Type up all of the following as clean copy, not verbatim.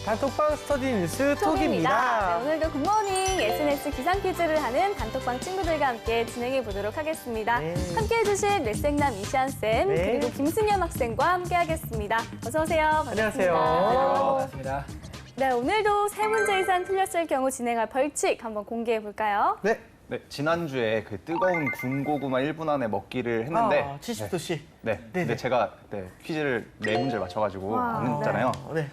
단톡방 스터디 뉴스 톡입니다. 네, 오늘도 굿모닝 SNS 기상 퀴즈를 하는 단톡방 친구들과 함께 진행해 보도록 하겠습니다. 네. 함께해 주실 넷생남 이시안쌤 네. 그리고 김승현 학생과 함께 하겠습니다. 어서 오세요. 안녕하세요. 반갑습니다. 네, 오늘도 세 문제 이상 틀렸을 경우 진행할 벌칙 한번 공개해 볼까요? 네. 네, 지난주에 그 뜨거운 군고구마 1분 안에 먹기를 했는데 70도씨. 네, 근데 제가 그때 퀴즈를 4문제를 맞춰가지고 와. 안 했잖아요. 네.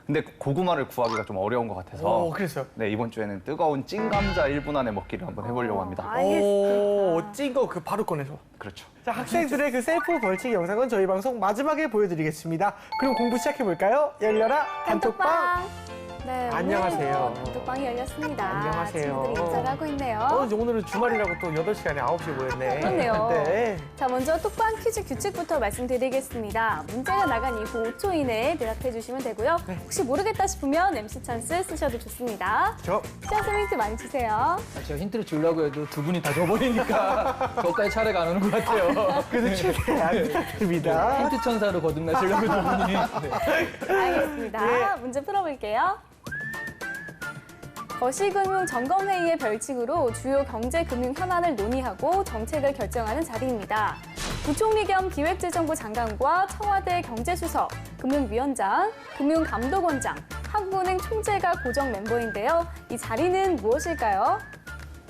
근데 고구마를 구하기가 좀 어려운 것 같아서 그랬어요. 네, 이번 주에는 뜨거운 찐감자 1분 안에 먹기를 한번 해보려고 합니다. 알겠습니다. 찐 거 그 바로 꺼내서. 그렇죠. 자, 학생들의 그 셀프 벌칙 영상은 저희 방송 마지막에 보여드리겠습니다. 그럼 공부 시작해볼까요? 열려라 단톡방. 네, 안녕하세요. 오늘도 단톡방이 열렸습니다. 안녕하세요. 친구들이 인사를 하고 있네요. 이제 오늘은 주말이라고 또 8시간에 9시에 모였네. 그렇네요. 네. 자, 먼저 톡방 퀴즈 규칙부터 말씀드리겠습니다. 문제가 나간 이후 5초 이내에 대답해 주시면 되고요. 혹시 모르겠다 싶으면 MC 찬스 쓰셔도 좋습니다. 저 시아쌤 힌트 많이 주세요. 제가 힌트를 주려고 해도 두 분이 다 줘버리니까 저까지 차례가 안 오는 것 같아요. 그래도 최대한 부탁드립니다. 힌트 천사로 거듭나시려고 두 분이. 네. 알겠습니다. 문제 풀어볼게요. 거시금융점검회의의 별칭으로 주요 경제금융 현안을 논의하고 정책을 결정하는 자리입니다. 부총리 겸 기획재정부 장관과 청와대 경제수석, 금융위원장, 금융감독원장, 한국은행 총재가 고정 멤버인데요. 이 자리는 무엇일까요?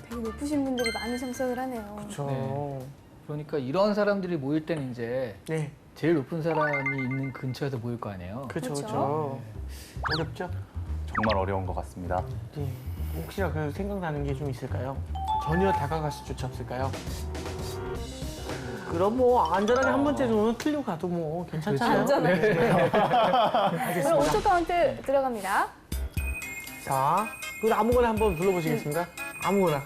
되게 높으신 분들이 많이 참석을 하네요. 그렇죠. 그러니까 이런 사람들이 모일 때는 이제 네. 제일 높은 사람이 있는 근처에서 모일 거 아니에요. 그렇죠. 그렇죠. 그렇죠. 어렵죠? 정말 어려운 것 같습니다. 네. 혹시나 그 생각나는 게 좀 있을까요? 전혀 다가갈 수조차 없을까요? 그럼 뭐 안전하게 한 번째 정도는 틀리고 가도 뭐 괜찮잖아요. 안전하게. 그럼 알겠습니다. 5초 카운트 들어갑니다. 자, 그럼 아무거나 한번 불러보시겠습니다. 아무거나.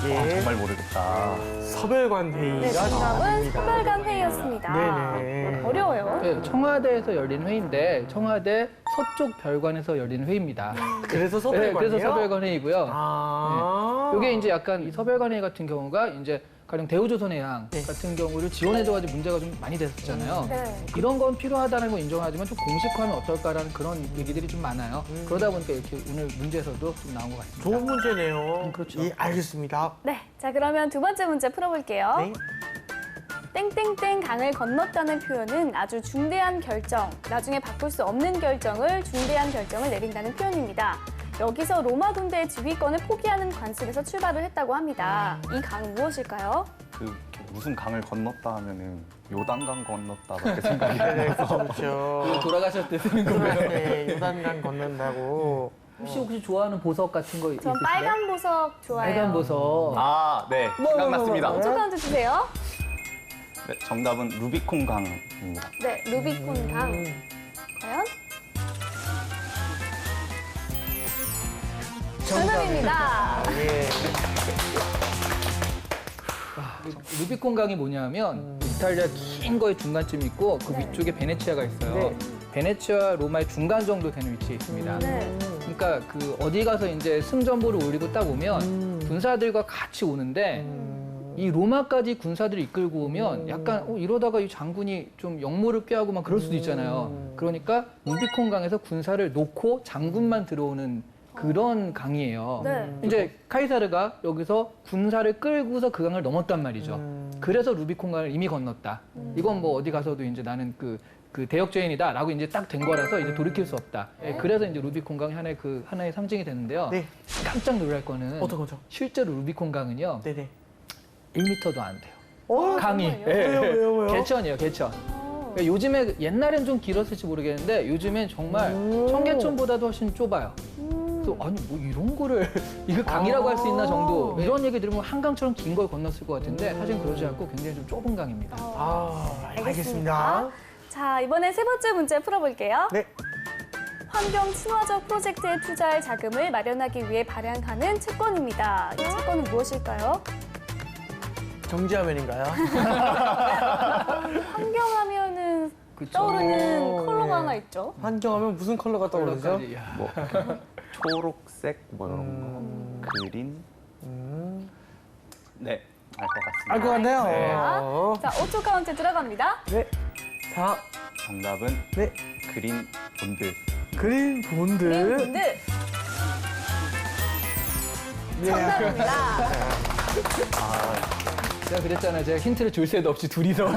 예. 정말 모르겠다. 서별관 네, 회의가 정답은 나왔습니다. 서별관 회의였습니다. 네네. 어려워요. 네, 청와대에서 열린 회의인데 청와대 서쪽 별관에서 열리는 회의입니다. 그래서 네, 서별관이에요? 그래서 서별관 회의고요. 아. 이게 이제 약간 이 서별관 회의 같은 경우가 이제 가령 대우조선해양 네. 같은 경우를 지원해줘가지고 문제가 좀 많이 됐었잖아요. 네. 이런 건 필요하다는 건 인정하지만 좀 공식화하면 어떨까라는 그런 얘기들이 좀 많아요. 그러다 보니까 이렇게 오늘 문제에서도 좀 나온 것 같습니다. 좋은 문제네요. 그렇죠. 예, 알겠습니다. 네, 자 그러면 두 번째 문제 풀어볼게요. 네. 땡땡땡 강을 건넜다는 표현은 아주 중대한 결정, 나중에 바꿀 수 없는 결정을 중대한 결정을 내린다는 표현입니다. 여기서 로마 군대의 지휘권을 포기하는 관습에서 출발을 했다고 합니다. 이 강은 무엇일까요? 그 무슨 강을 건넜다 하면은 요단강 건넜다밖에 생각이 네, 안 네, 나요. 그렇죠, 그렇죠. 돌아가셨을 때 쓰는 거예요. 네, 요단강 건넌다고. 혹시 좋아하는 보석 같은 거 전 있으세요? 빨간 보석 좋아해요. 빨간 보석. 아, 네, 생각났습니다. 5초 카운트 주세요. 네, 정답은 루비콘 강입니다. 네, 루비콘 강. 과연? 정답입니다. 예. 루비콘 강이 뭐냐면 이탈리아 긴 거의 중간쯤 있고 그 위쪽에 베네치아가 있어요. 네. 베네치아와 로마의 중간 정도 되는 위치에 있습니다. 네. 그러니까 그 어디 가서 이제 승전보를 올리고 딱 오면 군사들과 같이 오는데 이 로마까지 군사들을 이끌고 오면 약간 이러다가 이 장군이 좀 역모를 꾀하고 막 그럴 수도 있잖아요. 그러니까 루비콘 강에서 군사를 놓고 장군만 들어오는 그런 강이에요. 네. 이제 카이사르가 여기서 군사를 끌고서 그 강을 넘었단 말이죠. 그래서 루비콘 강을 이미 건넜다. 이건 뭐 어디 가서도 이제 나는 그 대역죄인이다라고 이제 딱 된 거라서 이제 돌이킬 수 없다. 예, 그래서 이제 루비콘 강이 하나의 상징이 되는데요. 네. 깜짝 놀랄 거는 어떤 거죠? 실제로 루비콘 강은요 네네. 1m도 안 돼요. 어? 강이. 정말요? 예, 왜요? 개천이에요, 개천. 그러니까 요즘에 옛날엔 좀 길었을지 모르겠는데 요즘엔 정말 청계천보다도 훨씬 좁아요. 그래서 아니 뭐 이런 거를 이거 강이라고 할 수 있나 정도 이런 얘기 들으면 한강처럼 긴 걸 건넜을 것 같은데 사실 그러지 않고 굉장히 좀 좁은 강입니다. 알겠습니다. 자, 이번엔 세 번째 문제 풀어볼게요. 네. 환경 친화적 프로젝트에 투자할 자금을 마련하기 위해 발행하는 채권입니다. 이 채권은 무엇일까요? 정지화면인가요? 환경하면은 그쵸. 떠오르는 오, 컬러가 예. 하나 있죠. 환경하면 무슨 컬러가 떠오르죠? 컬러까지, 야. 뭐 초록색 뭐 이런 거, 그린. 네, 알 것 같습니다. 알 것 같네요. 네. 자, 5초 카운트 들어갑니다. 네. 4, 정답은 네. 그린 본드. 그린 본드. 그린 본드. 예. 정답입니다. 제가 그랬잖아요. 제가 힌트를 줄 새도 없이 둘이서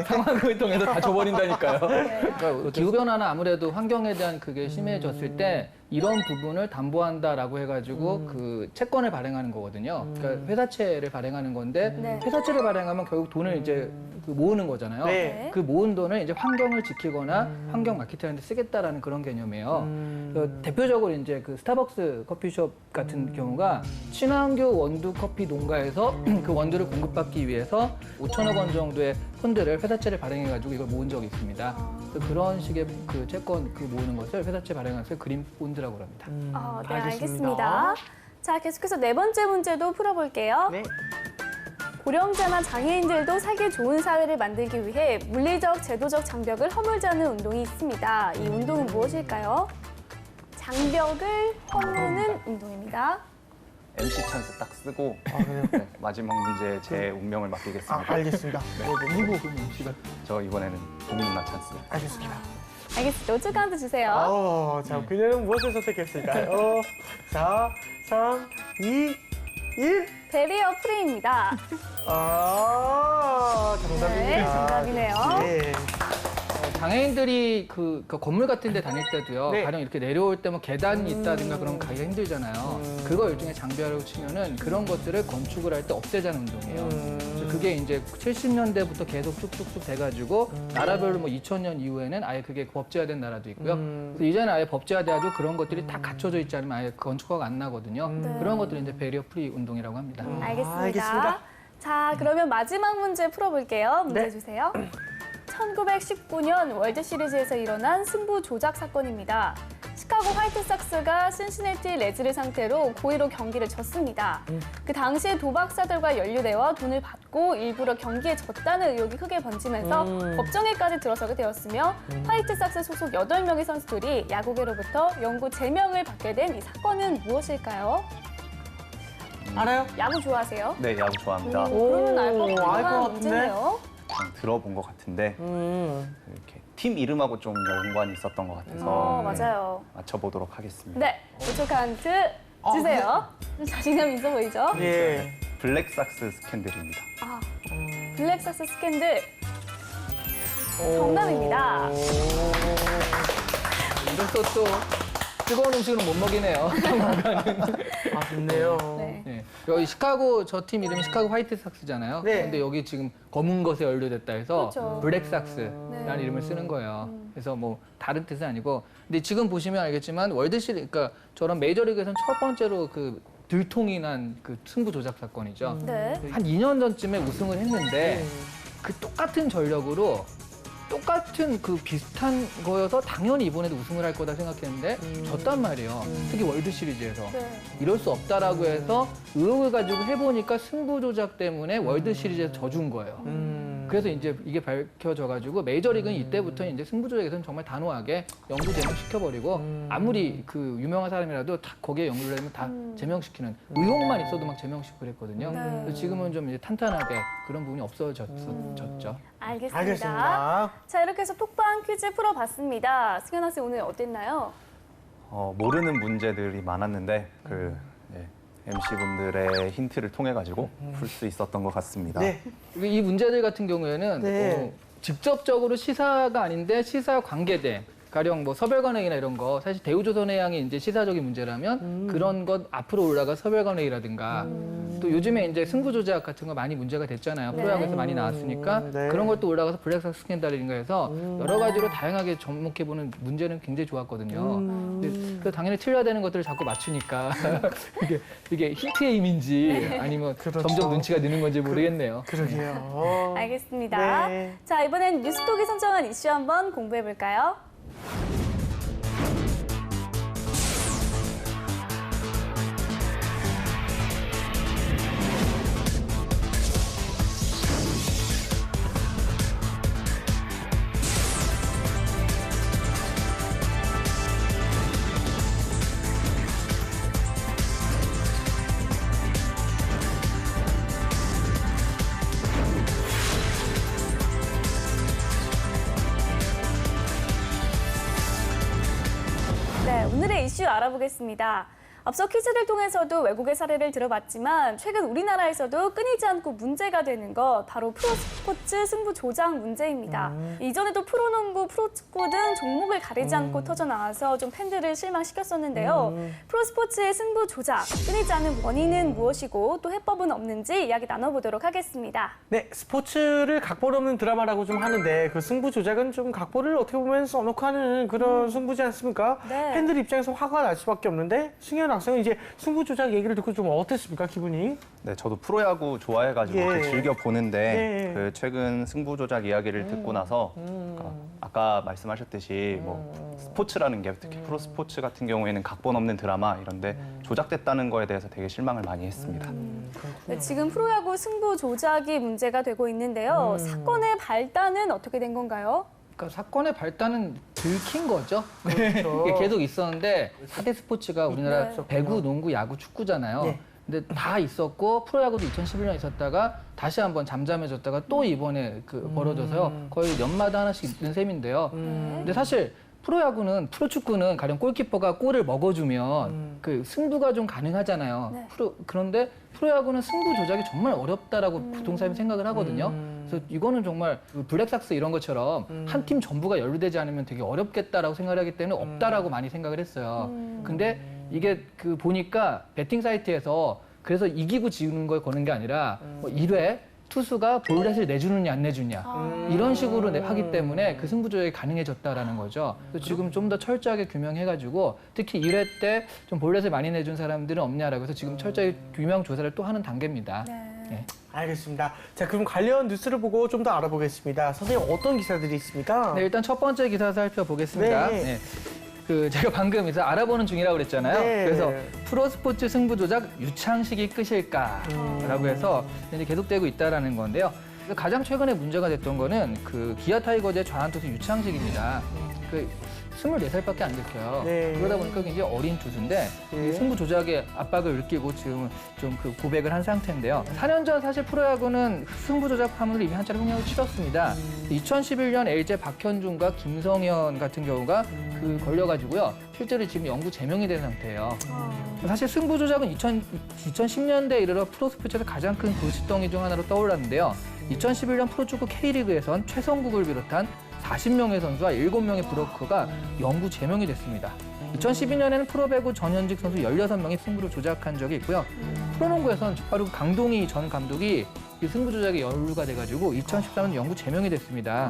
상황을 통해서 다 줘버린다니까요. 그러니까 기후변화나 아무래도 환경에 대한 그게 심해졌을 때 이런 부분을 담보한다라고 해가지고 그 채권을 발행하는 거거든요. 그러니까 회사채를 발행하는 건데 네. 회사채를 발행하면 결국 돈을 이제 그 모으는 거잖아요. 네. 그 모은 돈을 이제 환경을 지키거나 환경 마케팅하는 데 쓰겠다라는 그런 개념이에요. 그래서 대표적으로 이제 그 스타벅스 커피숍 같은 경우가 친환경 원두 커피 농가에서 그 원두를 공급받기 위해서 5천억 원 정도의 펀드를 회사채를 발행해가지고 이걸 모은 적이 있습니다. 그래서 그런 식의 그 채권 그 모으는 것을 회사채 발행해서 그린 본드라고 합니다. 네, 알겠습니다. 자, 계속해서 네 번째 문제도 풀어볼게요. 네. 고령자나 장애인들도 살기 좋은 사회를 만들기 위해 물리적, 제도적 장벽을 허물지 않는 운동이 있습니다. 이 운동은 무엇일까요? 장벽을 허무는 운동입니다. MC 찬스 딱 쓰고 그래요? 네, 마지막 문제 제 운명을 아, 맡기겠습니다. 알겠습니다. 네, 네. 누구? 저 이번에는 도민누나 찬스. 알겠습니다. 알겠습니다. 우측 카운트 주세요. 자, 그녀는 무엇을 선택했을까요? 4, 3, 2, 1. 베리어 프리입니다. 정답입니다. 네, 정답이네요. 네. 장애인들이 그 건물 같은 데 다닐 때도요. 네. 가령 이렇게 내려올 때 뭐 계단이 있다든가 그런 거 가기가 힘들잖아요. 그거 일종의 장벽이라고 치면은 그런 것들을 건축을 할 때 없애자는 운동이에요. 그래서 그게 이제 70년대부터 계속 쭉쭉쭉 돼가지고 나라별로 뭐 2000년 이후에는 아예 그게 법제화된 나라도 있고요. 그래서 이제는 아예 법제화돼가지고 그런 것들이 다 갖춰져 있지 않으면 아예 건축허가 안 나거든요. 그런 것들을 이제 베리어 프리 운동이라고 합니다. 알겠습니다. 알겠습니다. 자, 그러면 마지막 문제 풀어볼게요. 문제 네. 주세요. 1919년 월드 시리즈에서 일어난 승부 조작 사건입니다. 시카고 화이트삭스가 신시내티 레즈를 상대로 9-1로 경기를 졌습니다. 그 당시 도박사들과 연루되어 돈을 받고 일부러 경기에 졌다는 의혹이 크게 번지면서 법정에까지 들어서게 되었으며 화이트삭스 소속 8명의 선수들이 야구계로부터 영구 제명을 받게 된 이 사건은 무엇일까요? 알아요? 야구 좋아하세요? 네, 야구 좋아합니다. 그러면 알 것 알 것 같은 같은데? 문제네요. 들어본 것 같은데 이렇게 팀 이름하고 좀 연관이 있었던 것 같아서 맞아요. 맞춰보도록 하겠습니다. 네, 우측 카운트 주세요. 자신감 있어 보이죠? 예. 블랙삭스 스캔들입니다. 블랙삭스 스캔들 정답입니다. 이것도 또 뜨거운 음식은 못 먹이네요. 좋네요. 네. 네. 여기 시카고 저 팀 이름이 시카고 화이트삭스잖아요. 네. 근데 여기 지금 검은 것에 연루됐다 해서 그렇죠. 블랙삭스라는 네. 이름을 쓰는 거예요. 그래서 뭐 다른 뜻은 아니고 근데 지금 보시면 알겠지만 월드시리즈 그러니까 저런 메이저리그에서는 첫 번째로 그 들통이 난 그 승부 조작 사건이죠. 네. 한 2년 전쯤에 우승을 했는데 그 똑같은 전력으로 똑같은 그 비슷한 거여서 당연히 이번에도 우승을 할 거다 생각했는데 졌단 말이에요. 특히 월드 시리즈에서. 네. 이럴 수 없다라고 해서 의혹을 가지고 해보니까 승부 조작 때문에 월드 시리즈에서 져준 거예요. 그래서 이제 이게 밝혀져가지고 메이저리그는 이때부터 이제 승부 조작에서는 정말 단호하게 영구 제명시켜버리고 아무리 그 유명한 사람이라도 다 거기에 연루를 하면 다 제명시키는 의혹만 있어도 막 제명시키고 그랬거든요. 네. 그래서 지금은 좀 이제 탄탄하게 그런 부분이 없어졌죠. 알겠습니다. 알겠습니다. 자, 이렇게 해서 톡방 퀴즈 풀어봤습니다. 승현아 씨 오늘 어땠나요? 모르는 문제들이 많았는데 그 MC분들의 힌트를 통해 가지고 풀 수 있었던 것 같습니다. 네. 이 문제들 같은 경우에는 네. 직접적으로 시사가 아닌데 시사 관계된 가령 뭐 서별관회의나 이런 거 사실 대우조선해양이 이제 시사적인 문제라면 그런 것 앞으로 올라가 서별관회의라든가 또 요즘에 이제 승부 조작 같은 거 많이 문제가 됐잖아요. 네. 프로야구에서 많이 나왔으니까 네. 그런 것도 올라가서 블랙삭스 스캔들인가 해서 여러 가지로 다양하게 접목해보는 문제는 굉장히 좋았거든요. 근데 당연히 틀려야 되는 것들을 자꾸 맞추니까 이게 힌트의 힘인지 아니면 그렇죠. 점점 눈치가 느는 건지 모르겠네요. 그러게요. 알겠습니다. 네. 자, 이번엔 뉴스톡이 선정한 이슈 한번 공부해볼까요? 네, 오늘의 이슈 알아보겠습니다. 앞서 퀴즈를 통해서도 외국의 사례를 들어봤지만 최근 우리나라에서도 끊이지 않고 문제가 되는 것 바로 프로스포츠 승부 조작 문제입니다. 이전에도 프로농구, 프로축구 등 종목을 가리지 않고 터져나와서 좀 팬들을 실망시켰었는데요. 프로스포츠의 승부 조작, 끊이지 않는 원인은 무엇이고 또 해법은 없는지 이야기 나눠보도록 하겠습니다. 네, 스포츠를 각본 없는 드라마라고 좀 하는데 그 승부 조작은 좀 각본을 어떻게 보면 써놓고 하는 그런 승부지 않습니까? 네. 팬들 입장에서 화가 날 수밖에 없는데 승현 학생은 이제 승부 조작 얘기를 듣고 좀 어땠습니까, 기분이? 네, 저도 프로야구 좋아해가지고 예. 이렇게 즐겨 보는데 예. 그 최근 승부 조작 이야기를 듣고 나서 그러니까 아까 말씀하셨듯이 뭐 스포츠라는 게 특히 프로 스포츠 같은 경우에는 각본 없는 드라마 이런데 조작됐다는 거에 대해서 되게 실망을 많이 했습니다. 네, 지금 프로야구 승부 조작이 문제가 되고 있는데요. 사건의 발단은 어떻게 된 건가요? 그러니까 사건의 발단은 들킨 거죠. 그렇죠. 이게 계속 있었는데 4대 스포츠가 우리나라 네. 배구, 농구, 야구, 축구잖아요. 네. 근데 다 있었고 프로야구도 2011년에 있었다가 다시 한번 잠잠해졌다가 또 이번에 벌어져서요. 거의 연마다 하나씩 있는 셈인데요. 근데 사실 프로야구는 프로축구는 가령 골키퍼가 골을 먹어주면 그 승부가 좀 가능하잖아요. 네. 그런데 프로야구는 승부 조작이 정말 어렵다라고 보통 사람이 생각을 하거든요. 그래서 이거는 정말 그 블랙삭스 이런 것처럼 한 팀 전부가 연루되지 않으면 되게 어렵겠다라고 생각을 하기 때문에 없다라고 많이 생각을 했어요. 근데 이게 그 보니까 베팅 사이트에서 그래서 이기고 지는 걸 거는 게 아니라 뭐 1회 투수가 볼넷을 내주느냐 안 내주냐 이런 식으로 하기 때문에 그 승부 조작이 가능해졌다라는 거죠. 그래서 지금 좀 더 철저하게 규명해가지고 특히 1회 때 좀 볼넷을 많이 내준 사람들은 없냐라고 해서 지금 철저히 규명 조사를 또 하는 단계입니다. 네. 알겠습니다. 자, 그럼 관련 뉴스를 보고 좀 더 알아보겠습니다. 선생님, 어떤 기사들이 있습니까? 네, 일단 첫 번째 기사 살펴보겠습니다. 네. 네. 그 제가 방금 이제 알아보는 중이라고 그랬잖아요. 네. 그래서 프로스포츠 승부 조작 유창식이 끝일까라고 해서 이제 계속되고 있다라는 건데요. 가장 최근에 문제가 됐던 거는 그 기아 타이거즈의 좌완 투수 유창식입니다. 그 24살밖에 안 됐어요. 네. 그러다 보니까 굉장히 어린 투수인데 네. 이 승부 조작의 압박을 느끼고 지금 좀 그 고백을 한 상태인데요. 4년 전 사실 프로야구는 승부 조작 파문을 이미 한 차례 흥행을 치렀습니다. 2011년 LG 박현준과 김성현 같은 경우가 그 걸려가지고요. 실제로 지금 영구 제명이 된 상태예요. 사실 승부 조작은 2010년대에 이르러 프로스포츠에서 가장 큰 골칫덩이 중 하나로 떠올랐는데요. 2011년 프로축구 K리그에선 최성국을 비롯한 40명의 선수와 7명의 브로커가 영구 제명이 됐습니다. 2012년에는 프로배구 전현직 선수 16명이 승부를 조작한 적이 있고요. 프로농구에서는 바로 강동희 전 감독이 이 승부 조작에 연루가 돼가지고 2013년 영구 제명이 됐습니다.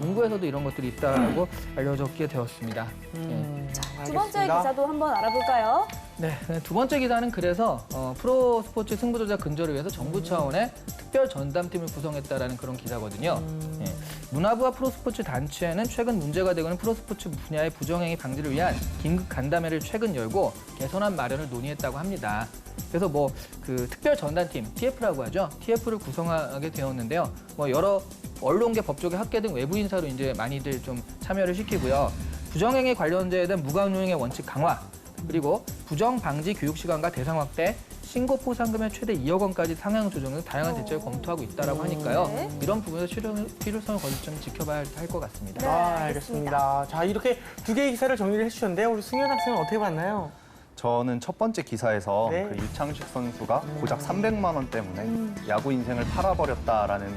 농구에서도 이런 것들이 있다고 알려졌게 되었습니다. 두 번째 알겠습니다. 기사도 한번 알아볼까요? 네, 두 번째 기사는 그래서 프로 스포츠 승부 조작 근절을 위해서 정부 차원의 특별 전담팀을 구성했다라는 그런 기사거든요. 예. 문화부와 프로스포츠 단체는 최근 문제가 되고 있는 프로스포츠 분야의 부정행위 방지를 위한 긴급 간담회를 최근 열고 개선안 마련을 논의했다고 합니다. 그래서 뭐 그 특별 전담팀 TF라고 하죠. TF를 구성하게 되었는데요. 뭐 여러 언론계, 법조계, 학계 등 외부 인사로 이제 많이들 좀 참여를 시키고요. 부정행위 관련된 무관용의 원칙 강화, 그리고 부정 방지 교육 시간과 대상 확대, 신고 포상금의 최대 2억 원까지 상향 조정 등 다양한 대책을 검토하고 있다라고 하니까요. 네. 이런 부분에서 필요성을 거듭 좀 지켜봐야 할 것 같습니다. 네, 알겠습니다. 자, 이렇게 두 개의 기사를 정리를 해주셨는데요. 우리 승현 학생은 어떻게 봤나요? 저는 첫 번째 기사에서 네. 그 유창식 선수가 고작 300만 원 때문에 야구 인생을 팔아버렸다라는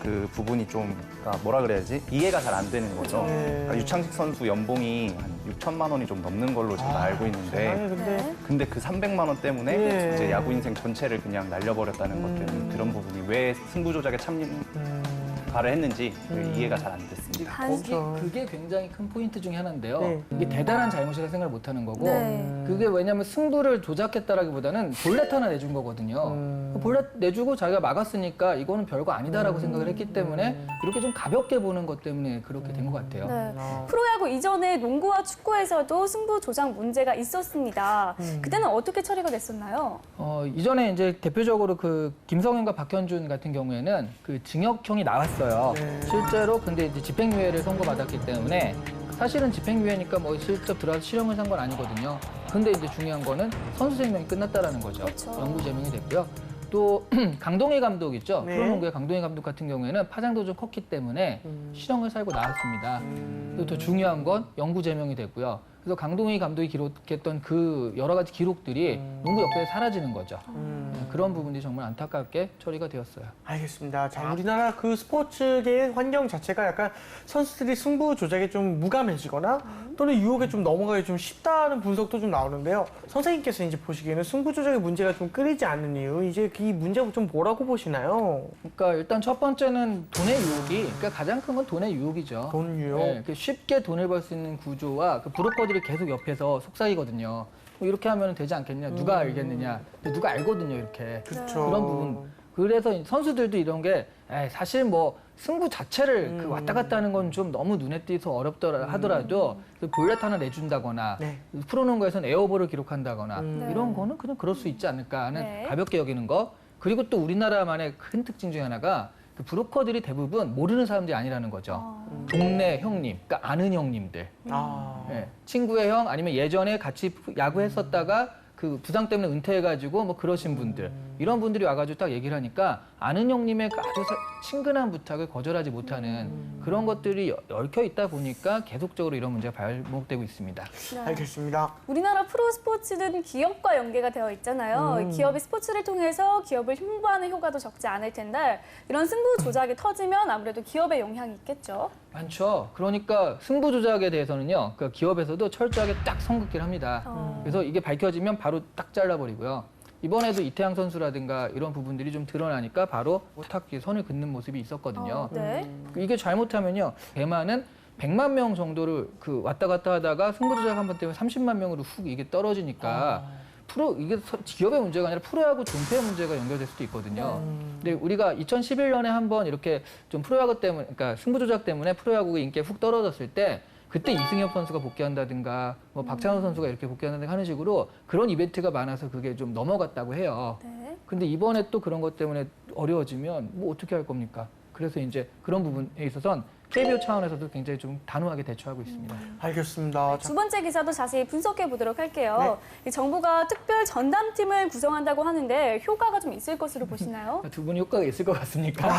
그 부분이 좀 그러니까 뭐라 그래야지 이해가 잘 안 되는 거죠. 네. 그러니까 유창식 선수 연봉이 한 6천만 원이 좀 넘는 걸로 제가 알고 있는데 세상에, 근데 네. 근데 그 300만 원 때문에 네. 이제 야구 인생 전체를 그냥 날려버렸다는 것 때문에 그런 부분이 왜 승부 조작에 참가를 했는지 이해가 잘 안 됐습니다. 그게 굉장히 큰 포인트 중에 하나인데요. 네. 이게 대단한 잘못이라 생각을 못 하는 거고, 네. 그게 왜냐하면 승부를 조작했다라기보다는 볼넷 하나 내준 거거든요. 그 볼넷 내주고 자기가 막았으니까 이거는 별거 아니다라고 생각을 했기 때문에 이렇게 좀 가볍게 보는 것 때문에 그렇게 된 것 같아요. 네. 프로야구 이전에 농구와 축구에서도 승부 조작 문제가 있었습니다. 그때는 어떻게 처리가 됐었나요? 이전에 이제 대표적으로 그 김성현과 박현준 같은 경우에는 그 징역형이 나왔어요. 네. 실제로 근데 이제 집행유예를 선고받았기 때문에 사실은 집행유예니까 뭐 실제 들어가서 실형을 산 건 아니거든요. 근데 이제 중요한 거는 선수 생명이 끝났다라는 거죠. 그렇죠. 영구 제명이 됐고요. 또 강동희 감독 있죠. 네. 프로농구의 강동희 감독 같은 경우에는 파장도 좀 컸기 때문에 실형을 살고 나왔습니다. 그리고 더 중요한 건 영구 제명이 됐고요. 그래서 강동희 감독이 기록했던 그 여러 가지 기록들이 농구 역사에 사라지는 거죠. 네, 그런 부분들이 정말 안타깝게 처리가 되었어요. 알겠습니다. 자, 우리나라 그 스포츠계의 환경 자체가 약간 선수들이 승부 조작에 좀 무감해지거나 또는 유혹에 좀 넘어가기 좀 쉽다는 분석도 좀 나오는데요. 선생님께서 이제 보시기에는 승부 조작의 문제가 좀 끊이지 않는 이유, 이제 이 문제가 좀 뭐라고 보시나요? 그러니까 일단 첫 번째는 돈의 유혹이, 그러니까 가장 큰 건 돈의 유혹이죠. 돈 유혹. 네, 그 쉽게 돈을 벌 수 있는 구조와 그 브로커들이 계속 옆에서 속삭이거든요. 뭐 이렇게 하면 되지 않겠냐? 누가 알겠느냐? 근데 누가 알거든요, 이렇게. 그렇죠. 그런 부분. 그래서 선수들도 이런 게 사실 뭐 승부 자체를 그 왔다 갔다 하는 건 좀 너무 눈에 띄서 어렵더라 하더라도 그 볼넷 하나 내준다거나 네. 프로농구에서는 에어볼을 기록한다거나 네. 이런 거는 그냥 그럴 수 있지 않을까 하는 네. 가볍게 여기는 거. 그리고 또 우리나라만의 큰 특징 중에 하나가 그 브로커들이 대부분 모르는 사람들이 아니라는 거죠. 동네 형님, 그러니까 아는 형님들. 아. 예, 친구의 형 아니면 예전에 같이 야구했었다가 그 부상 때문에 은퇴해가지고 뭐 그러신 분들 이런 분들이 와가지고 딱 얘기를 하니까 아는 형님의 그 아주 친근한 부탁을 거절하지 못하는 그런 것들이 얽혀 있다 보니까 계속적으로 이런 문제가 발목되고 있습니다. 네. 알겠습니다. 우리나라 프로 스포츠는 기업과 연계가 되어 있잖아요. 기업이 스포츠를 통해서 기업을 홍보하는 효과도 적지 않을 텐데 이런 승부 조작이 터지면 아무래도 기업에 영향이 있겠죠. 많죠. 그러니까 승부 조작에 대해서는요, 그 기업에서도 철저하게 딱 선긋기를 합니다. 그래서 이게 밝혀지면 바로 딱 잘라버리고요. 이번에도 이태양 선수라든가 이런 부분들이 좀 드러나니까 바로 탁 선을 긋는 모습이 있었거든요. 네. 이게 잘못하면요, 대만은 100만 명 정도를 그 왔다 갔다 하다가 승부 조작 한 번 때문에 30만 명으로 훅 이게 떨어지니까 이게 기업의 문제가 아니라 프로야구 존폐 문제가 연결될 수도 있거든요. 근데 우리가 2011년에 한번 이렇게 좀 프로야구 때문에, 그러니까 승부 조작 때문에 프로야구의 인기가 훅 떨어졌을 때 그때 이승엽 선수가 복귀한다든가 뭐 박찬호 선수가 이렇게 복귀한다든가 하는 식으로 그런 이벤트가 많아서 그게 좀 넘어갔다고 해요. 네. 근데 이번에 또 그런 것 때문에 어려워지면 뭐 어떻게 할 겁니까? 그래서 이제 그런 부분에 있어서는 KBO 차원에서도 굉장히 좀 단호하게 대처하고 있습니다. 알겠습니다. 자, 두 번째 기사도 자세히 분석해 보도록 할게요. 이 정부가 특별 전담팀을 구성한다고 하는데 효과가 좀 있을 것으로 보시나요? 두 분이 효과가 있을 것 같습니까?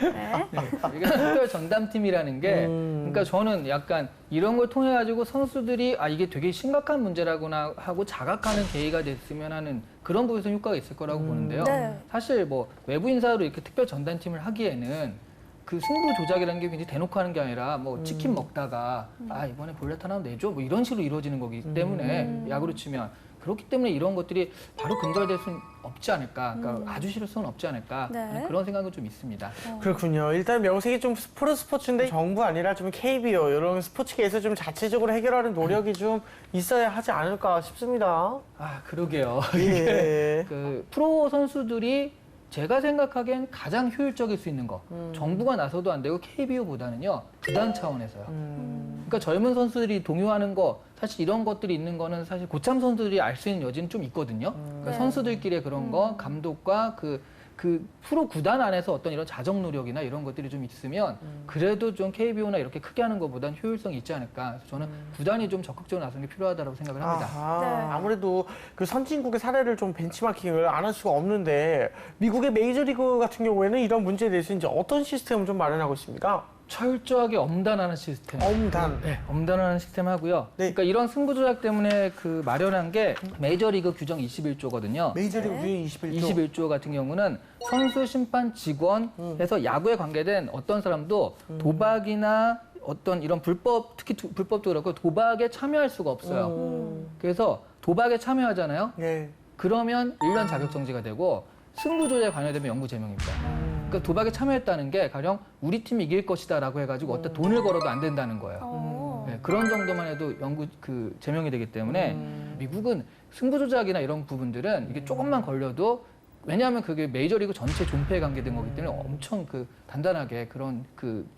네. 네, 이게 특별 전담팀이라는 게, 그러니까 저는 약간 이런 걸 통해 가지고 선수들이 이게 되게 심각한 문제라구나 하고 자각하는 계기가 됐으면 하는 그런 부분에서 효과가 있을 거라고 보는데요. 네. 사실 뭐 외부 인사로 이렇게 특별 전담팀을 하기에는 그 승부 조작이라는 게 굉장히 대놓고 하는 게 아니라 뭐 치킨 먹다가 이번에 볼넷 하나 내줘 뭐 이런 식으로 이루어지는 거기 때문에 야구로 치면 그렇기 때문에 이런 것들이 바로 근절될 수는 없지 않을까, 그러니까 아주 싫을 수는 없지 않을까 네. 그런 생각은 좀 있습니다. 그렇군요. 일단 명색이 좀 프로 스포츠인데 정부 아니라 좀 KBO 이런 스포츠계에서 좀 자체적으로 해결하는 노력이 좀 있어야 하지 않을까 싶습니다. 그러게요. 예. 그 프로 선수들이 제가 생각하기엔 가장 효율적일 수 있는 거 정부가 나서도 안 되고 KBO보다는요 구단 차원에서요. 그러니까 젊은 선수들이 동요하는 거 사실 이런 것들이 있는 거는 사실 고참 선수들이 알 수 있는 여지는 좀 있거든요. 그러니까 네. 선수들끼리의 그런 거 감독과 그 프로 구단 안에서 어떤 이런 자정 노력이나 이런 것들이 좀 있으면 그래도 좀 KBO나 이렇게 크게 하는 것보단 효율성이 있지 않을까. 그래서 저는 구단이 좀 적극적으로 나서는 게 필요하다고 생각을 합니다. 네. 아무래도 그 선진국의 사례를 좀 벤치마킹을 안 할 수가 없는데 미국의 메이저리그 같은 경우에는 이런 문제에 대해서 이제 어떤 시스템을 좀 마련하고 있습니까? 철저하게 엄단하는 시스템. 엄단. 네, 엄단하는 시스템 하고요. 네. 그러니까 이런 승부 조작 때문에 그 마련한 게 메이저리그 규정 21조거든요. 메이저리그 네. 21조. 21조 같은 경우는 선수, 심판, 직원 해서 야구에 관계된 어떤 사람도 도박이나 어떤 이런 특히 불법도 그렇고 도박에 참여할 수가 없어요. 그래서 도박에 참여하잖아요. 네. 그러면 1년 자격 정지가 되고 승부 조작에 관여되면 영구 제명입니다. 그러니까 도박에 참여했다는 게 가령 우리 팀이 이길 것이다라고 해가지고 어떤 돈을 걸어도 안 된다는 거예요. 네, 그런 정도만 해도 영구 제명이 되기 때문에 미국은 승부 조작이나 이런 부분들은 이게 조금만 걸려도 왜냐하면 그게 메이저리그 전체 존폐에 관계된 거기 때문에 엄청 단단하게 그런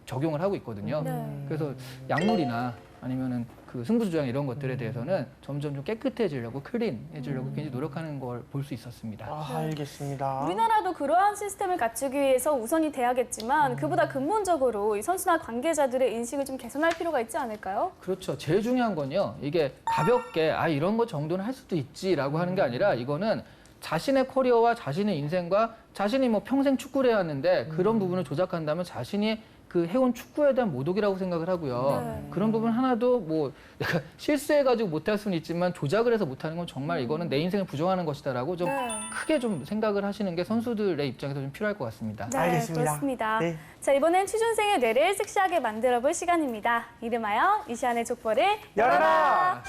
적용을 하고 있거든요. 네. 그래서 약물이나 아니면은 그 승부 조작 이런 것들에 대해서는 점점 좀 깨끗해지려고 클린해지려고 굉장히 노력하는 걸 볼 수 있었습니다. 알겠습니다. 우리나라도 그러한 시스템을 갖추기 위해서 우선이 돼야겠지만 그보다 근본적으로 이 선수나 관계자들의 인식을 좀 개선할 필요가 있지 않을까요? 그렇죠. 제일 중요한 건요. 이게 가볍게 이런 거 정도는 할 수도 있지라고 하는 게 아니라 이거는 자신의 커리어와 자신의 인생과 자신이 뭐 평생 축구를 해야 하는데 그런 부분을 조작한다면 자신이 그 해온 축구에 대한 모독이라고 생각을 하고요. 네. 그런 부분 하나도 뭐 내가 실수해가지고 못할 수는 있지만 조작을 해서 못하는 건 정말 이거는 내 인생을 부정하는 것이다라고 좀 네. 크게 좀 생각을 하시는 게 선수들의 입장에서 좀 필요할 것 같습니다. 네, 알겠습니다. 그렇습니다. 네. 자, 이번엔 취준생의 뇌를 섹시하게 만들어볼 시간입니다. 이름하여 이시안의 족보를 열어라!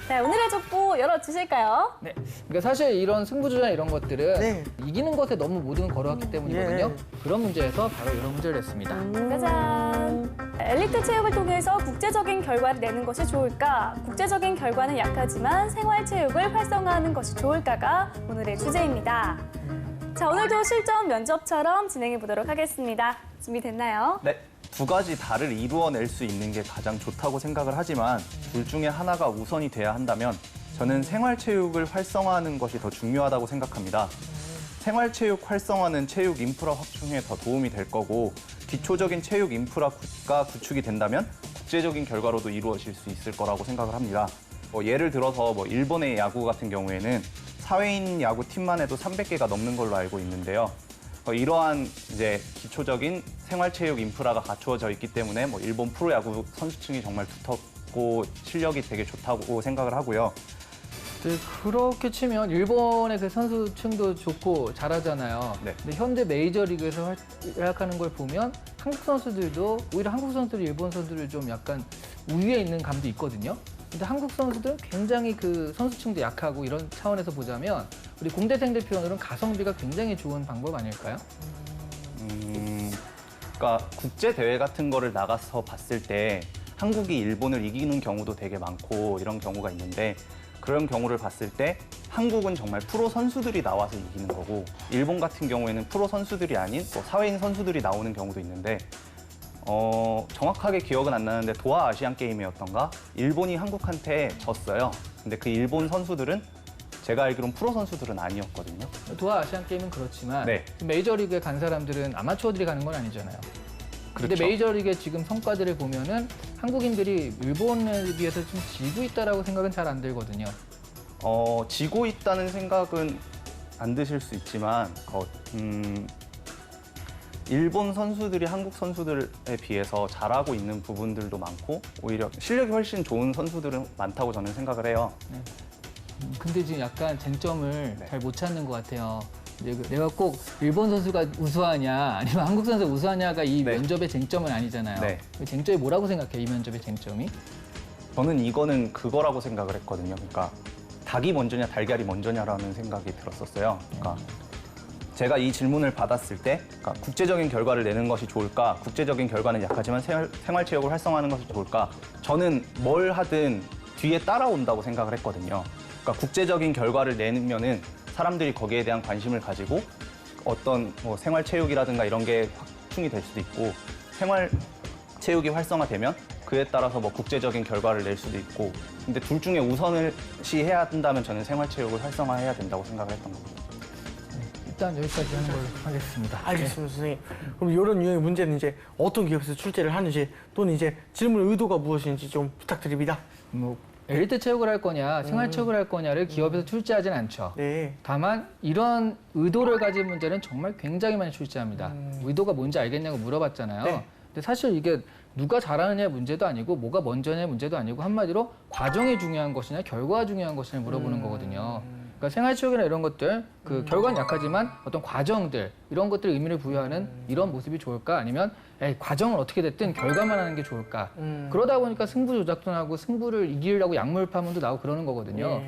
네, 오늘의 족보 열어주실까요? 네. 그러니까 사실 이런 승부조작 이런 것들은 네. 이기는 것에 너무 모든 걸 걸어왔기 때문이거든요. 예. 그런 문제에서 바로 이런 문제를 냈습니다. 짜잔! 엘리트 체육을 통해서 국제적인 결과를 내는 것이 좋을까? 국제적인 결과는 약하지만 생활체육을 활성화하는 것이 좋을까가 오늘의 주제입니다. 자, 오늘도 실전 면접처럼 진행해 보도록 하겠습니다. 준비됐나요? 네. 두 가지 다를 이루어낼 수 있는 게 가장 좋다고 생각을 하지만 둘 중에 하나가 우선이 돼야 한다면 저는 생활체육을 활성화하는 것이 더 중요하다고 생각합니다. 생활체육 활성화는 체육 인프라 확충에 더 도움이 될 거고 기초적인 체육 인프라가 구축이 된다면 국제적인 결과로도 이루어질 수 있을 거라고 생각을 합니다. 예를 들어서 일본의 야구 같은 경우에는 사회인 야구 팀만 해도 300개가 넘는 걸로 알고 있는데요. 이러한 이제 기초적인 생활체육 인프라가 갖추어져 있기 때문에 일본 프로야구 선수층이 정말 두텁고 실력이 되게 좋다고 생각을 하고요. 네, 그렇게 치면 일본의 그 선수층도 좋고 잘하잖아요. 네. 근데 현대 메이저리그에서 활약하는 걸 보면 한국 선수들도 오히려 한국 선수들이 일본 선수들을 좀 약간 우위에 있는 감도 있거든요. 근데 한국 선수들은 굉장히 그 선수층도 약하고 이런 차원에서 보자면 우리 공대생들 표현으로는 가성비가 굉장히 좋은 방법 아닐까요? 그러니까 국제 대회 같은 거를 나가서 봤을 때 한국이 일본을 이기는 경우도 되게 많고 이런 경우가 있는데 그런 경우를 봤을 때 한국은 정말 프로 선수들이 나와서 이기는 거고 일본 같은 경우에는 프로 선수들이 아닌 또 사회인 선수들이 나오는 경우도 있는데 정확하게 기억은 안 나는데 도하 아시안 게임이었던가 일본이 한국한테 졌어요. 근데 그 일본 선수들은 제가 알기로는 프로 선수들은 아니었거든요. 도하 아시안 게임은 그렇지만 네. 메이저리그에 간 사람들은 아마추어들이 가는 건 아니잖아요. 근데 그렇죠. 메이저리그의 지금 성과들을 보면은 한국인들이 일본에 비해서 좀 지고 있다라고 생각은 잘 안 들거든요. 지고 있다는 생각은 안 드실 수 있지만 일본 선수들이 한국 선수들에 비해서 잘하고 있는 부분들도 많고 오히려 실력이 훨씬 좋은 선수들은 많다고 저는 생각을 해요. 근데 지금 약간 쟁점을 네. 잘 못 찾는 것 같아요. 내가 꼭 일본 선수가 우수하냐 아니면 한국 선수가 우수하냐가 이 네. 면접의 쟁점은 아니잖아요. 네. 쟁점이 뭐라고 생각해요? 이 면접의 쟁점이? 저는 이거는 그거라고 생각을 했거든요. 그러니까 닭이 먼저냐 달걀이 먼저냐라는 생각이 들었었어요. 그러니까 제가 이 질문을 받았을 때 그러니까 국제적인 결과를 내는 것이 좋을까? 국제적인 결과는 약하지만 생활체육을 활성화하는 것이 좋을까? 저는 뭘 하든 뒤에 따라온다고 생각을 했거든요. 그러니까 국제적인 결과를 내면은 사람들이 거기에 대한 관심을 가지고 어떤 생활체육이라든가 이런 게 확충이 될 수도 있고 생활체육이 활성화되면 그에 따라서 국제적인 결과를 낼 수도 있고 근데 둘 중에 우선을 시해야 한다면 저는 생활체육을 활성화해야 된다고 생각을 했던 겁니다. 일단 여기까지 하는 걸로 하겠습니다. 알겠습니다, 선생님. 그럼 이런 유형의 문제는 이제 어떤 기업에서 출제를 하는지 또는 이제 질문 의도가 무엇인지 좀 부탁드립니다. 뭐 엘리트 체육을 할 거냐, 생활 체육을 할 거냐를 기업에서 출제하진 않죠. 네. 다만 이런 의도를 가진 문제는 정말 굉장히 많이 출제합니다. 의도가 뭔지 알겠냐고 물어봤잖아요. 네. 근데 사실 이게 누가 잘하느냐의 문제도 아니고 뭐가 먼저냐의 문제도 아니고 한마디로 과정이 중요한 것이냐 결과가 중요한 것이냐 물어보는 거거든요. 그러니까 생활체육이나 이런 것들, 그 결과는 약하지만 어떤 과정들 이런 것들 의미를 부여하는 이런 모습이 좋을까? 아니면 과정을 어떻게 됐든 결과만 하는 게 좋을까? 그러다 보니까 승부 조작도 나고 승부를 이기려고 약물 파문도 나오고 그러는 거거든요.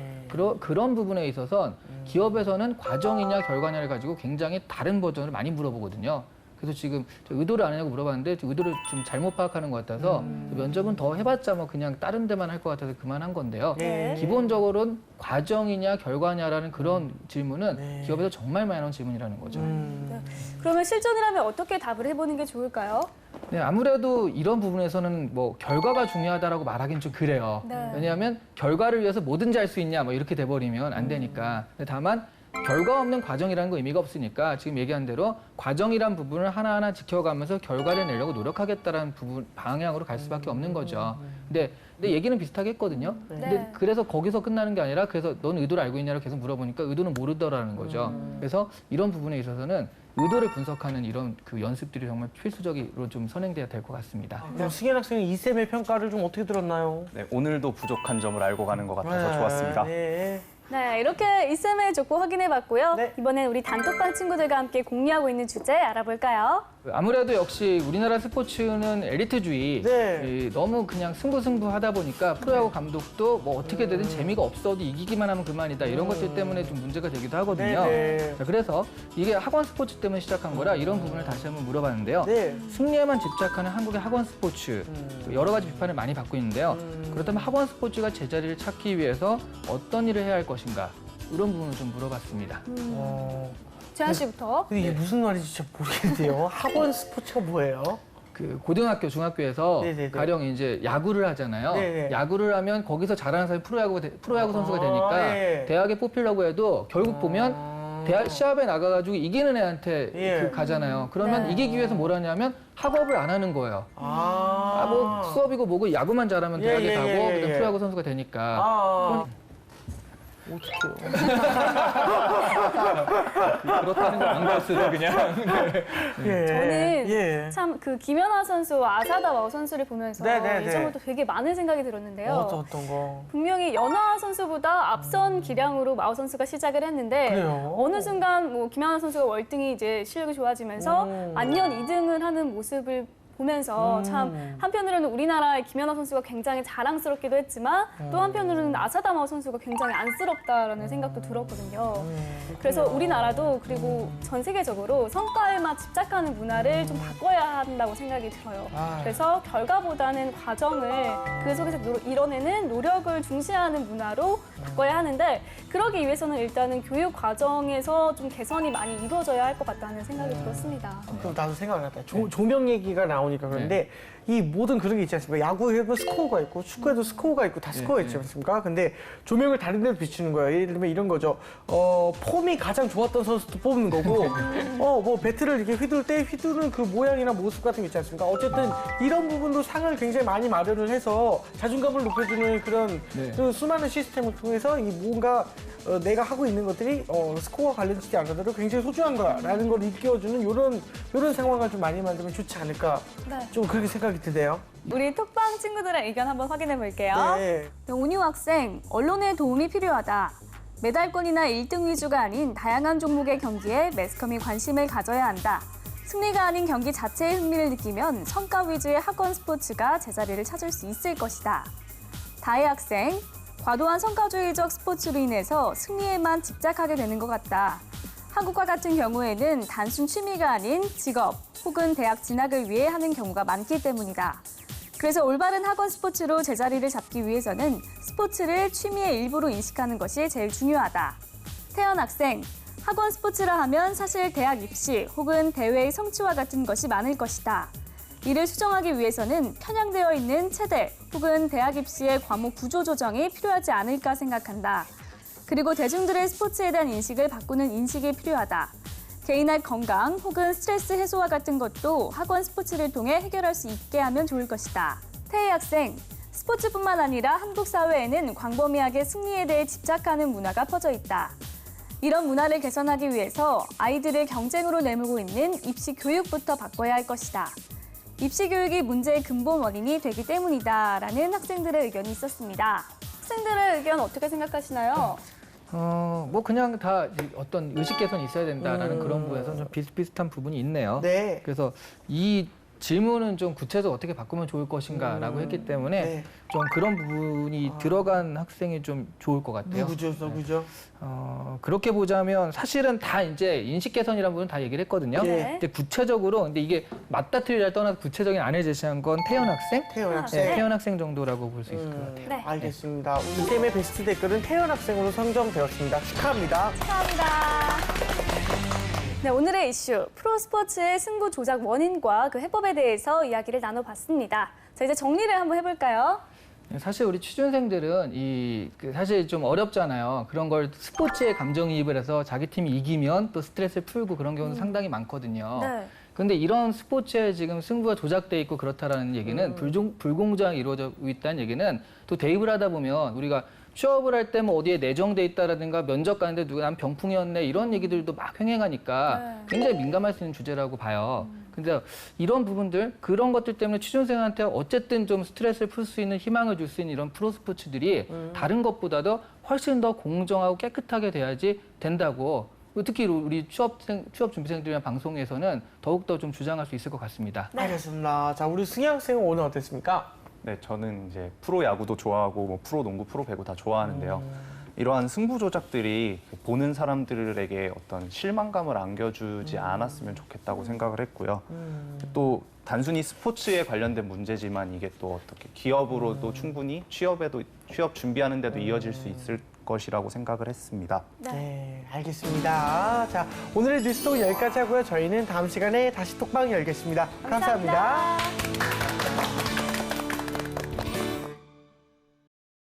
그런 부분에 있어서 기업에서는 과정이냐 결과냐를 가지고 굉장히 다른 버전을 많이 물어보거든요. 그래서 지금 의도를 안 하냐고 물어봤는데 의도를 좀 잘못 파악하는 것 같아서 면접은 더 해봤자 그냥 다른 데만 할 것 같아서 그만한 건데요. 네. 기본적으로는 과정이냐 결과냐라는 그런 질문은 네. 기업에서 정말 많이 나오는 질문이라는 거죠. 그러면 실전이라면 어떻게 답을 해보는 게 좋을까요? 네, 아무래도 이런 부분에서는 결과가 중요하다라고 말하기는 좀 그래요. 네. 왜냐하면 결과를 위해서 뭐든지 할 수 있냐 이렇게 돼버리면 안 되니까. 근데 다만 결과 없는 과정이라는 거 의미가 없으니까 지금 얘기한 대로 과정이란 부분을 하나하나 지켜가면서 결과를 내려고 노력하겠다라는 부분 방향으로 갈 수밖에 없는 거죠. 근데 얘기는 비슷하게 했거든요. 근데 그래서 거기서 끝나는 게 아니라 그래서 넌 의도를 알고 있냐고 계속 물어보니까 의도는 모르더라는 거죠. 그래서 이런 부분에 있어서는 의도를 분석하는 이런 그 연습들이 정말 필수적으로 좀 선행돼야 될 것 같습니다. 그럼 승현 학생은 이쌤의 평가를 좀 어떻게 들었나요? 네, 오늘도 부족한 점을 알고 가는 것 같아서 좋았습니다. 네. 네, 이렇게 이쌤의 족보 확인해봤고요. 네. 이번엔 우리 단톡방 친구들과 함께 공유하고 있는 주제 알아볼까요? 아무래도 역시 우리나라 스포츠는 엘리트주의, 네. 너무 그냥 승부 하다 보니까 프로야구 감독도 뭐 어떻게 되든 재미가 없어도 이기기만 하면 그만이다 이런 것들 때문에 좀 문제가 되기도 하거든요. 네. 자, 그래서 이게 학원 스포츠 때문에 시작한 거라 이런 부분을 다시 한번 물어봤는데요. 네. 승리에만 집착하는 한국의 학원 스포츠 여러 가지 비판을 많이 받고 있는데요. 그렇다면 학원 스포츠가 제자리를 찾기 위해서 어떤 일을 해야 할 것인가 이런 부분을 좀 물어봤습니다. 재한 씨부터. 근데 이게 무슨 말인지 진짜 모르겠는데요. 학원 스포츠가 뭐예요? 그 고등학교, 중학교에서 네네네. 가령 이제 야구를 하잖아요. 네네. 야구를 하면 거기서 잘하는 사람이 프로야구 선수가 되니까 예. 대학에 뽑히려고 해도 결국 보면 대학 시합에 나가가지고 이기는 애한테 예. 그 가잖아요. 그러면 네. 이기기 위해서 뭘 하냐면 학업을 안 하는 거예요. 뭐 수업이고 뭐고 야구만 잘하면 예, 대학에 예, 가고 예, 그다음 예. 프로야구 선수가 되니까 어떡해요. 그렇다는 걸 안 갔어요 그냥. 예. 저는 예. 참 그 김연아 선수, 아사다 와우 선수를 보면서 네네네. 예전부터 되게 많은 생각이 들었는데요. 어떤 거? 분명히 연아 선수보다 앞선 기량으로 마우 선수가 시작을 했는데 그래요? 어느 순간 뭐 김연아 선수가 월등히 이제 실력이 좋아지면서 안년 2등을 하는 모습을 보면서 참 한편으로는 우리나라의 김연아 선수가 굉장히 자랑스럽기도 했지만 또 한편으로는 아사다 마우 선수가 굉장히 안쓰럽다라는 생각도 들었거든요. 그래서 우리나라도 그리고 전 세계적으로 성과에만 집착하는 문화를 좀 바꿔야 한다고 생각이 들어요. 그래서 결과보다는 과정을 그 속에서 이뤄내는 노력을 중시하는 문화로 바꿔야 하는데 그러기 위해서는 일단은 교육 과정에서 좀 개선이 많이 이루어져야 할 것 같다는 생각이 들었습니다. 그럼 나도 생각났다. 조명 얘기가 나오니까 그런데 이 모든 그런 게 있지 않습니까? 야구에도 스코어가 있고 축구에도 스코어가 있고 다 스코어가 있지 않습니까? 근데 조명을 다른 데로 비추는 거예요. 예를 들면 이런 거죠. 폼이 가장 좋았던 선수도 뽑는 거고 뭐 배트를 이렇게 휘두를 때 휘두르는 그 모양이나 모습 같은 게 있지 않습니까? 어쨌든 이런 부분도 상을 굉장히 많이 마련을 해서 자존감을 높여주는 그런 그 수많은 시스템을 통해서 이 뭔가 내가 하고 있는 것들이 스코어와 관련되지 않아도 굉장히 소중한 거야라는 걸 일깨워주는 이런 상황을 좀 많이 만들면 좋지 않을까 네. 좀 그렇게 생각이 드네요. 우리 톡방 친구들의 의견 한번 확인해 볼게요. 네. 온유 학생, 언론의 도움이 필요하다. 메달권이나 1등 위주가 아닌 다양한 종목의 경기에 매스컴이 관심을 가져야 한다. 승리가 아닌 경기 자체에 흥미를 느끼면 성과 위주의 학원 스포츠가 제자리를 찾을 수 있을 것이다. 다혜 학생, 과도한 성과주의적 스포츠로 인해서 승리에만 집착하게 되는 것 같다. 한국과 같은 경우에는 단순 취미가 아닌 직업 혹은 대학 진학을 위해 하는 경우가 많기 때문이다. 그래서 올바른 학원 스포츠로 제자리를 잡기 위해서는 스포츠를 취미의 일부로 인식하는 것이 제일 중요하다. 태연 학생, 학원 스포츠라 하면 사실 대학 입시 혹은 대회의 성취와 같은 것이 많을 것이다. 이를 수정하기 위해서는 편향되어 있는 체대 혹은 대학 입시의 과목 구조 조정이 필요하지 않을까 생각한다. 그리고 대중들의 스포츠에 대한 인식을 바꾸는 인식이 필요하다. 개인의 건강 혹은 스트레스 해소와 같은 것도 학원 스포츠를 통해 해결할 수 있게 하면 좋을 것이다. 태희 학생, 스포츠뿐만 아니라 한국 사회에는 광범위하게 승리에 대해 집착하는 문화가 퍼져 있다. 이런 문화를 개선하기 위해서 아이들을 경쟁으로 내몰고 있는 입시 교육부터 바꿔야 할 것이다. 입시 교육이 문제의 근본 원인이 되기 때문이다라는 학생들의 의견이 있었습니다. 학생들의 의견 어떻게 생각하시나요? 뭐 그냥 다 어떤 의식 개선이 있어야 된다라는 그런 부분에서 좀 비슷비슷한 부분이 있네요. 네. 그래서 이 질문은 좀 구체적으로 어떻게 바꾸면 좋을 것인가라고 했기 때문에 네. 좀 그런 부분이 들어간 학생이 좀 좋을 것 같아요. 누구죠? 그렇게 보자면 사실은 다 이제 인식 개선이라는 부분은 다 얘기를 했거든요. 네. 근데 구체적으로 근데 이게 맞다 틀리다를 떠나서 구체적인 안을 제시한 건 태연 학생? 태연 학생. 네, 태연 학생 정도라고 볼 수 있을 것 같아요. 네. 알겠습니다. 이쌤의 베스트 댓글은 태연 학생으로 선정되었습니다. 축하합니다. 축하합니다. 네, 오늘의 이슈, 프로스포츠의 승부 조작 원인과 그 해법에 대해서 이야기를 나눠봤습니다. 자, 이제 정리를 한번 해볼까요? 사실 우리 취준생들은 사실 좀 어렵잖아요. 그런 걸 스포츠에 감정이입을 해서 자기 팀이 이기면 또 스트레스를 풀고 그런 경우도 상당히 많거든요. 네. 근데 이런 스포츠에 지금 승부가 조작돼 있고 그렇다라는 얘기는 불공정이 이루어져 있다는 얘기는 또 대입을 하다 보면 우리가 취업을 할 때 뭐 어디에 내정돼 있다라든가 면접 가는데 누가 난 병풍이었네 이런 얘기들도 막 횡행하니까 굉장히 민감할 수 있는 주제라고 봐요. 근데 이런 부분들 그런 것들 때문에 취준생한테 어쨌든 좀 스트레스를 풀 수 있는 희망을 줄 수 있는 이런 프로 스포츠들이 다른 것보다도 훨씬 더 공정하고 깨끗하게 돼야지 된다고 특히 우리 취업 준비생들이나 방송에서는 더욱더 좀 주장할 수 있을 것 같습니다. 알겠습니다. 자, 우리 승희 학생은 오늘 어땠습니까? 네, 저는 이제 프로 야구도 좋아하고 뭐 프로 농구, 프로 배구 다 좋아하는데요. 이러한 승부 조작들이 보는 사람들에게 어떤 실망감을 안겨주지 않았으면 좋겠다고 생각을 했고요. 또 단순히 스포츠에 관련된 문제지만 이게 또 어떻게 기업으로도 충분히 취업 준비하는 데도 이어질 수 있을 것이라고 생각을 했습니다. 네, 알겠습니다. 자, 오늘의 뉴스톡 여기까지 하고요. 저희는 다음 시간에 다시 톡방 열겠습니다. 감사합니다. 감사합니다.